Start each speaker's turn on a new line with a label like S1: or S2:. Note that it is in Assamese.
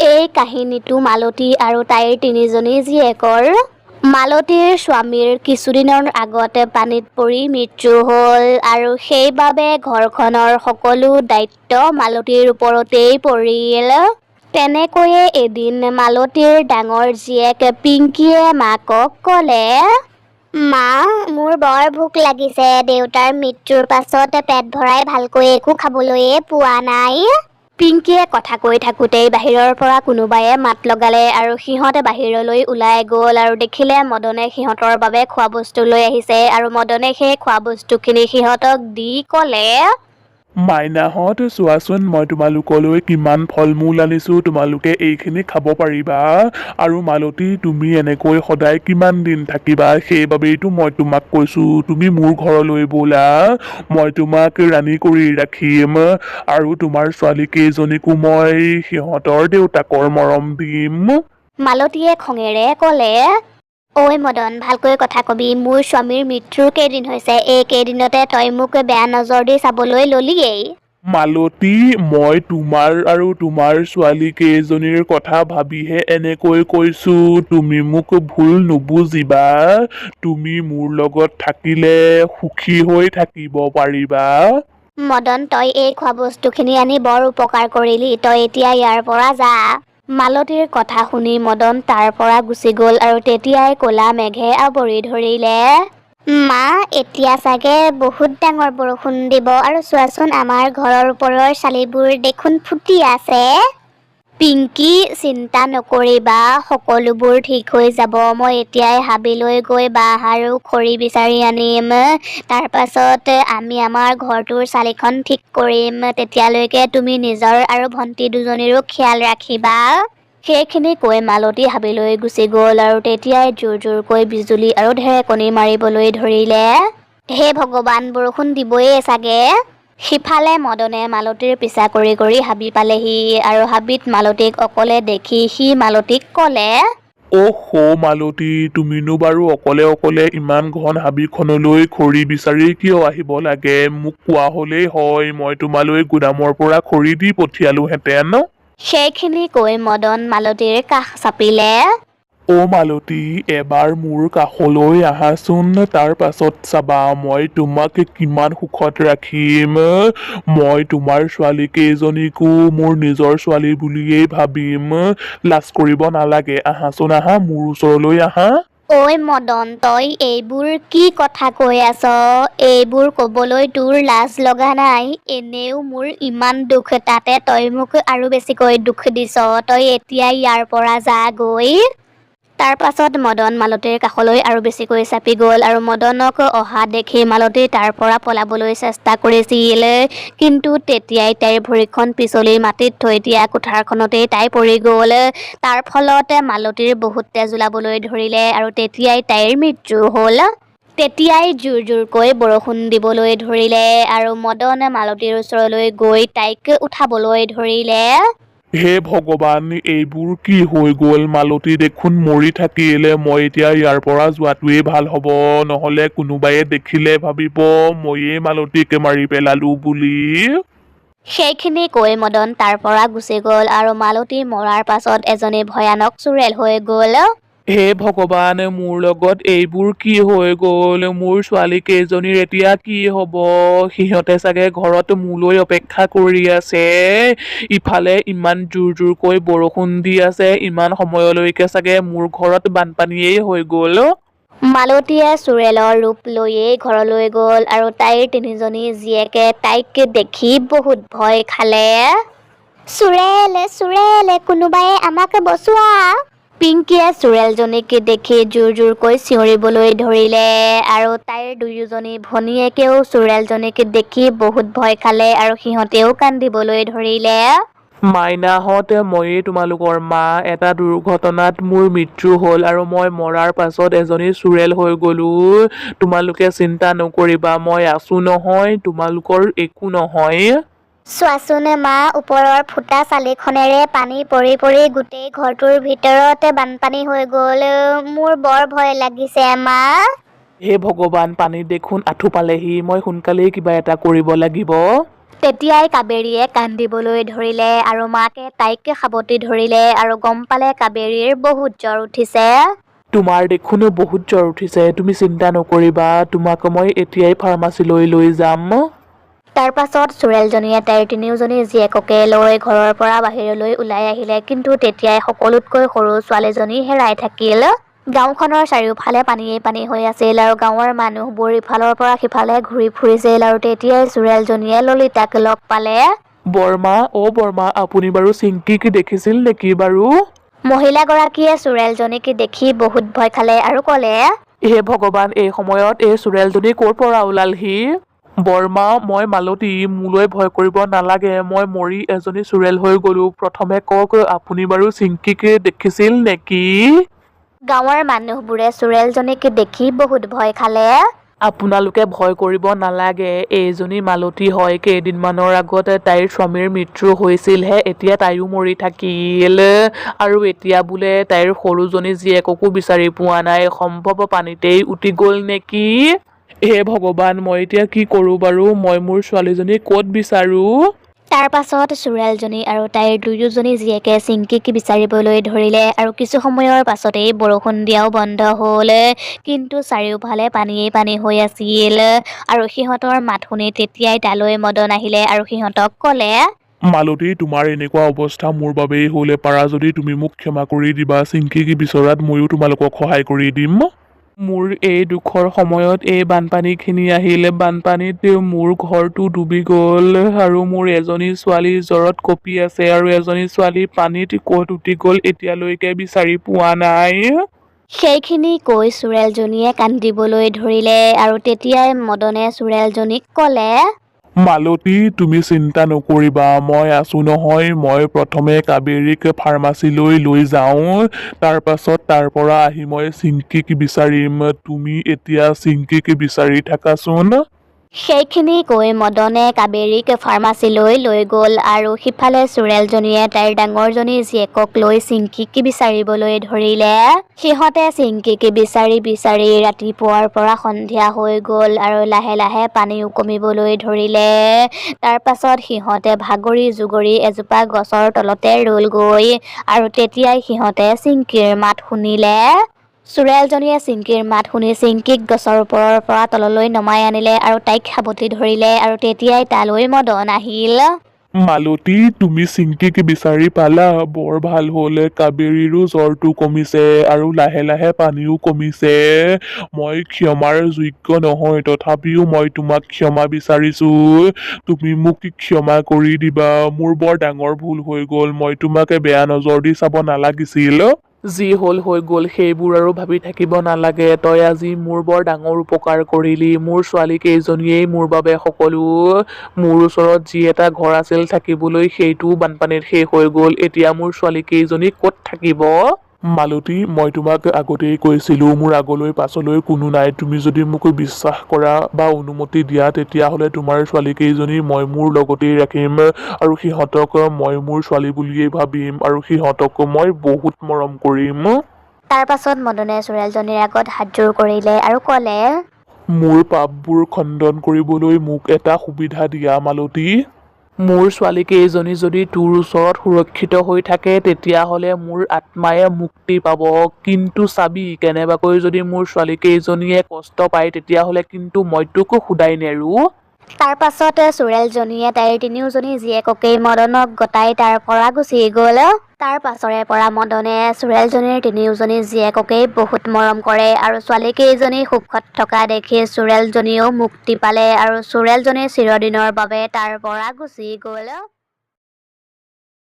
S1: এই কাহিনীটো মালতী আৰু তাইৰ তিনিজনী জীয়েকৰ। মালতীৰ স্বামীৰ কিছুদিনৰ আগতে পানীত পৰি মৃত্যু হ'ল আৰু সেইবাবে ঘৰখনৰ সকলো দায়িত্ব মালতীৰ ওপৰতেই পৰিল। তেনেকৈয়ে এদিন মালতীৰ ডাঙৰ জীয়েক পিংকীয়ে মাকক ক'লে, মা, মোৰ বৰ ভোক লাগিছে। দেউতাৰ মৃত্যুৰ পাছত পেট ভৰাই ভালকৈ একো খাবলৈয়ে পোৱা নাই। পিংকীয়ে কথা কৈ থাকোঁতেই বাহিৰৰ পৰা কোনোবায়ে মাত লগালে আৰু সিহঁতে বাহিৰলৈ ওলাই গ'ল আৰু দেখিলে মদনে সিহঁতৰ বাবে খোৱা বস্তু লৈ আহিছে আৰু মদনে সেই খোৱা বস্তুখিনি সিহঁতক দি ক'লে,
S2: মাইনাহঁত, চোৱাচোন মই তোমালোকলৈ কিমান ফল মূল আনিছোঁ, তোমালোকে এইখিনি খাব পাৰিবা। আৰু মালতী, তুমি এনেকৈ সদায় কিমান দিন থাকিবা? সেইবাবেইতো মই তোমাক কৈছোঁ, তুমি মোৰ ঘৰলৈ ব'লা, মই তোমাক ৰাণী কৰি ৰাখিম আৰু তোমাৰ ছোৱালীকেইজনীকো মই সিহঁতৰ দেউতাকৰ মৰম দিম।
S1: মালতীয়ে খঙেৰে ক'লে, ঐ মদন, ভালকৈ কথা কবি। মোৰ স্বামীৰ মৃত্যুৰ কেইদিন হৈছে, এই কেইদিনতে তই মোক বেয়া নজৰ দি চাবলৈ ললিয়েই।
S2: মালতী, মই তোমাৰ আৰু তোমাৰ ছোৱালীকেইজনীৰ কথা ভাবিহে এনেকৈ কৈছোঁ। তুমি মোক ভুল নুবুজিবা। তুমি মোৰ লগত থাকিলে সুখী হৈ থাকিব পাৰিবা।
S1: মদন, তই এই খোৱা বস্তুখিনি আনি বৰ উপকাৰ কৰিলি। তই এতিয়া ইয়াৰ পৰা যা। মালতীৰ কথা শুনি মদন তাৰ পৰা গুচি গ'ল আৰু তেতিয়াই ক'লা মেঘে আৱৰি ধৰিলে। মা, এতিয়া চাগে বহুত ডাঙৰ বৰষুণ দিব আৰু চোৱাচোন, আমাৰ ঘৰৰ ওপৰৰ চালিবোৰ দেখোন ফুটি আছে। পিংকী, চিন্তা নকৰিবা, সকলোবোৰ ঠিক হৈ যাব। মই এতিয়াই হাবিলৈ গৈ বাঁহ আৰু খৰি বিচাৰি আনিম। তাৰ পাছত আমি আমাৰ ঘৰটোৰ চালিখন ঠিক কৰিম। তেতিয়ালৈকে তুমি নিজৰ আৰু ভণ্টি দুজনীৰো খিয়াল ৰাখিবা। সেইখিনি কৈ মালতী হাবিলৈ গুচি গ'ল আৰু তেতিয়াই জোৰ জোৰকৈ বিজুলী আৰু ঢেৰেকনি মাৰিবলৈ ধৰিলে। হে ভগৱান, বৰষুণ দিবই চাগে। সিফালে মদনে মালতীৰ পিছা কৰি কৰি হাবি পালেহি আৰু হাবিত মালতীক অকলে দেখি সি মালতীক ক'লে,
S2: মালতী, তুমিনো বাৰু অকলে অকলে ইমান ঘন হাবিখনলৈ খৰি বিচাৰি কিয় আহিব লাগে? মোক কোৱা হ'লেই হয়, মই তোমালৈ গুদামৰ পৰা খৰি দি পঠিয়ালোহেঁতেন।
S1: সেইখিনি কৈ মদন মালতীৰ কাষ চাপিলে।
S2: মালতী, এবাৰ মোৰ কাষলৈ আহাচোন, তাৰ পাছত চাবা মই তোমাক কিমান সুখত ৰাখিম। মই তোমাৰ ছোৱালীকেইজনীকো মোৰ নিজৰ ছোৱালী বুলিয়েই ভাবিম। লাজ কৰিব নালাগে, আহাচোন, আহা, মোৰ ওচৰলৈ আহা।
S1: ঐ মদন, তই এইবোৰ কি কথা কৈ আছ? এইবোৰ ক'বলৈ তোৰ লাজ লগা নাই? এনেও মোৰ ইমান দুখ, তাতে তই মোক আৰু বেছিকৈ দুখ দিছ। তই এতিয়া ইয়াৰ পৰা যা গৈ। তাৰ পাছত মদন মালতীৰ কাষলৈ আৰু বেছিকৈ চাপি গ'ল আৰু মদনক অহা দেখি মালতী তাৰ পৰা পলাবলৈ চেষ্টা কৰিছিল। কিন্তু তেতিয়াই তাইৰ ভৰিখন পিছলি মাটিত থৈ দিয়া কোঠাৰখনতেই তাই পৰি গ'ল। তাৰ ফলত মালতীৰ বহুত তেজ ওলাবলৈ ধৰিলে আৰু তেতিয়াই তাইৰ মৃত্যু হ'ল। তেতিয়াই জোৰ জোৰকৈ বৰষুণ দিবলৈ ধৰিলে আৰু মদনে মালতীৰ ওচৰলৈ গৈ তাইক উঠাবলৈ ধৰিলে।
S2: হে ভগৱান, এইবোৰ কি হৈ গ'ল? মালতী দেখোন মৰি থাকিলে। মই এতিয়া ইয়াৰ পৰা যোৱাটোৱেই ভাল হ'ব, নহ'লে কোনোবায়ে দেখিলে ভাবিব ময়েই মালতীক মাৰি পেলালো বুলি।
S1: সেইখিনি কৈ মদন তাৰ পৰা গুচি গ'ল আৰু মালতী মৰাৰ পাছত এজনী ভয়ানক চুৰেল হৈ গ'ল।
S2: হে ভগৱান, মোৰ লগত এইবোৰ কি হৈ গ'ল? মোৰ ছোৱালীকেইজনীৰ এতিয়া কি হ'ব? সিহঁতে চাগে ঘৰত মোলৈ অপেক্ষা কৰি আছে। ইফালে ইমান জোৰ জোৰকৈ বৰষুণ দি আছে, ইমান সময়লৈকে চাগে মোৰ ঘৰত বানপানীয়েই হৈ গ'ল।
S1: মালতীয়ে চুৰেলৰ ৰূপ লৈয়েই ঘৰলৈ গ'ল আৰু তাইৰ তিনিজনী জীয়েকে তাইক দেখি বহুত ভয় খালে। চুৰেল, চুৰেল, কোনোবাই আমাক বচোৱা। পিংকীয়ে চুৰেলজনীক দেখি জোৰ জোৰকৈ চিঞৰিবলৈ ধৰিলে আৰু তাইৰ দুয়োজনী ভনীয়েকেও চুৰেলজনীক দেখি বহুত ভয় খালে আৰু সিহঁতেও কান্দিবলৈ ধৰিলে।
S2: মাইনাহঁত, ময়েই তোমালোকৰ মা। এটা দুৰ্ঘটনাত মোৰ মৃত্যু হ'ল আৰু মই মৰাৰ পাছত এজনী চুৰেল হৈ গ'লো। তোমালোকে চিন্তা নকৰিবা, মই আছো নহয়, তোমালোকৰ একো নহয়।
S1: চোৱাচোন মা, ওপৰৰ ফুটা চালিখনেৰে পানী পৰি পৰি গোটেই ঘৰটোৰ ভিতৰত বানপানী হৈ গ'ল। মোৰ বৰ ভয় লাগিছে মা।
S2: হে ভগৱান, পানীত দেখোন আঁঠু পালেহি। মই সোনকালেই কিবা এটা কৰিব লাগিব।
S1: তেতিয়াই কাবেৰীয়ে কান্দিবলৈ ধৰিলে আৰু মাকে তাইক সাবতি ধৰিলে আৰু গম পালে কাবেৰীৰ বহুত জ্বৰ উঠিছে।
S3: তোমাৰ দেখোন বহুত জ্বৰ উঠিছে, তুমি চিন্তা নকৰিবা, তোমাক মই এতিয়াই ফাৰ্মাচীলৈ লৈ যাম।
S1: তাৰ পাছত চোৰেলজনীয়ে তাইৰ তিনিওজনী জীয়েককে লৈ ঘৰৰ পৰা বাহিৰলৈ ওলাই আহিলে, কিন্তু তেতিয়াই সকলোতকৈ সৰু ছোৱালীজনী হেৰাই থাকিল। গাঁওখনৰ চাৰিওফালে পানীয়ে পানী হৈ আছিল আৰু গাঁৱৰ মানুহবোৰ ইফালৰ পৰা সিফালে ঘূৰি ফুৰিছিল আৰু তেতিয়াই চোৰেলজনীয়ে ললিতাক লগ পালে।
S3: বৰমা, বৰমা, আপুনি বাৰু চিংকিক দেখিছিল নেকি বাৰু?
S1: মহিলাগৰাকীয়ে চোৰেলজনীক দেখি বহুত ভয় খালে আৰু ক'লে,
S3: হে ভগৱান, এই সময়ত এই চোৰেলজনী ক'ৰ পৰা ওলালহি? বৰমা, মই মালতী, মোলৈ ভয় কৰিব নালাগে, মই মৰি এজনী চোৰেল হৈ গলো। প্ৰথমে কওক, আপুনি বাৰু চিংকিক দেখিছিল নেকি?
S1: গাঁৱৰ মানুহবোৰে চোৰেলজনীক দেখি বহুত ভয় খালে।
S3: আপোনালোকে ভয় কৰিব নালাগে, এইজনী মালতী হয়। কেইদিনমানৰ আগত তাইৰ স্বামীৰ মৃত্যু হৈছিলহে, এতিয়া তাইও মৰি থাকিল আৰু এতিয়া বোলে তাইৰ সৰুজনী জীয়েককো বিচাৰি পোৱা নাই, সম্ভৱ পানীতেই উটি গল নেকি? হে ভগৱান, মই এতিয়া কি কৰো বাৰু? মই মোৰ ছোৱালীজনী ক'ত বিচাৰো?
S1: তাৰ পাছত চোৰেলজনী আৰু তাইৰ দুয়োজনী জীয়েকে চিংকিক বিচাৰিবলৈ ধৰিলে আৰু কিছু সময়ৰ পাছতেই বৰষুণ দিয়াও বন্ধ হ'ল, কিন্তু চাৰিওফালে পানীয়ে পানী হৈ আছিল আৰু সিহঁতৰ মাত শুনি তেতিয়াই তালৈ মদন আহিলে আৰু সিহঁতক ক'লে,
S2: মালতী, তোমাৰ এনেকুৱা অৱস্থা মোৰ বাবেই হ'ল, পাৰা যদি তুমি মোক ক্ষমা কৰি দিবা, চিংকিক বিচৰাত ময়ো তোমালোকক সহায় কৰি দিম।
S3: মোৰ এই দুখৰ সময়ত এই বানপানীখিনি আহিল, বানপানীত মোৰ ঘৰটো ডুবি গ'ল আৰু মোৰ এজনী ছোৱালী জ্বৰত কঁপি আছে আৰু এজনী ছোৱালী পানীত ক'ত উটি গ'ল এতিয়ালৈকে বিচাৰি পোৱা নাই।
S1: সেইখিনি কৈ চোৰেলজনীয়ে কান্দিবলৈ ধৰিলে আৰু তেতিয়াই মদনে চোৰেলজনীক ক'লে,
S2: মালতী, তুমি চিন্তা নকৰিবা, মই আছো নহয়। মই প্ৰথমে কাবেৰীক ফাৰ্মাচীলৈ লৈ যাওঁ, তাৰ পাছত তাৰ পৰা আহি মই চিংকিক বিচাৰিম। তুমি এতিয়া চিংকিক বিচাৰি থাকাচোন।
S1: সেইখিনি কৈ মদনে কাবেৰীক ফাৰ্মাচীলৈ লৈ গ'ল আৰু সিফালে চোৰেলজনীয়ে তাইৰ ডাঙৰজনী জীয়েকক লৈ চিংকিক বিচাৰিবলৈ ধৰিলে। সিহঁতে চিংকিক বিচাৰি বিচাৰি ৰাতিপুৱাৰ পৰা সন্ধিয়া হৈ গ'ল আৰু লাহে লাহে পানীও কমিবলৈ ধৰিলে। তাৰ পাছত সিহঁতে ভাগৰি জুগৰি এজোপা গছৰ তলতে ৰলগৈ আৰু তেতিয়াই সিহঁতে চিংকিৰ মাত শুনিলে। চোৰেলজনীয়ে চিংকিৰ মাত শুনি চিংকিক গছৰ ওপৰৰ পৰা তললৈ নমাই আনিলে আৰু তাইক সাবতি ধৰিলে আৰু তেতিয়াই তালৈ মদন আহিল।
S2: মালতী, তুমি চিংকিক বিচাৰি পালা, বৰ ভাল হ'ল। কাবেৰীৰো জ্বৰটো কমিছে আৰু লাহে লাহে পানীও কমিছে। মই ক্ষমাৰ যোগ্য নহয়, তথাপিও মই তোমাক ক্ষমা বিচাৰিছো। তুমি মোক ক্ষমা কৰি দিবা, মোৰ বৰ ডাঙৰ ভুল হৈ গ'ল, মই তোমাক বেয়া নজৰ দি চাব নালাগিছিল।
S3: যি হ'ল হৈ গ'ল, সেইবোৰ আৰু ভাবি থাকিব নালাগে। তই আজি মোৰ বৰ ডাঙৰ উপকাৰ কৰিলি, মোৰ ছোৱালী কেইজনীয়েই মোৰ বাবে সকলো। মোৰ ওচৰত যি এটা ঘৰ আছিল থাকিবলৈ, সেইটোও বানপানীত শেষ হৈ গ'ল। এতিয়া মোৰ ছোৱালী কেইজনী ক'ত থাকিব?
S2: মালতী, মই তোমাক আগতেই কৈছিলো, মোৰ আগলৈ পাছলৈ কোনো নাই। তুমি যদি মোক বিশ্বাস কৰা বা অনুমতি দিয়া, তেতিয়াহ'লে তোমাৰ ছোৱালী কেইজনী মই মোৰ লগতেই ৰাখিম আৰু সিহঁতক মই মোৰ ছোৱালী বুলিয়েই ভাবিম আৰু সিহঁতক মই বহুত মৰম কৰিম।
S1: তাৰ পাছত মদনে চোৰেলজনীৰ আগত হাতযোৰ কৰিলে আৰু ক'লে,
S2: মোৰ পাপবোৰ খণ্ডন কৰিবলৈ মোক এটা সুবিধা দিয়া, মালতী।
S3: মোৰ ছোৱালী কেইজনী যদি তোৰ ওচৰত সুৰক্ষিত হৈ থাকে, তেতিয়াহ'লে মোৰ আত্মায়ে মুক্তি পাব। কিন্তু চাবি, কেনেবাকৈ যদি মোৰ ছোৱালী কেইজনীয়ে কষ্ট পায়, তেতিয়াহ'লে কিন্তু মই তোক শুদাই নেৰো।
S1: তাৰ পাছত চোৰেলজনীয়ে তাইৰ তিনিওজনী জীয়েককেই মদনক গতাই তাৰ পৰা গুচি গ'ল। তাৰ পাছৰে পৰা মদনে চোৰেলজনীৰ তিনিওজনী জীয়েককেই বহুত মৰম কৰে আৰু ছোৱালী কেইজনী সুখত থকা দেখি চোৰেলজনীয়েও মুক্তি পালে আৰু চোৰেলজনী চিৰদিনৰ বাবে তাৰ পৰা গুচি গ'ল।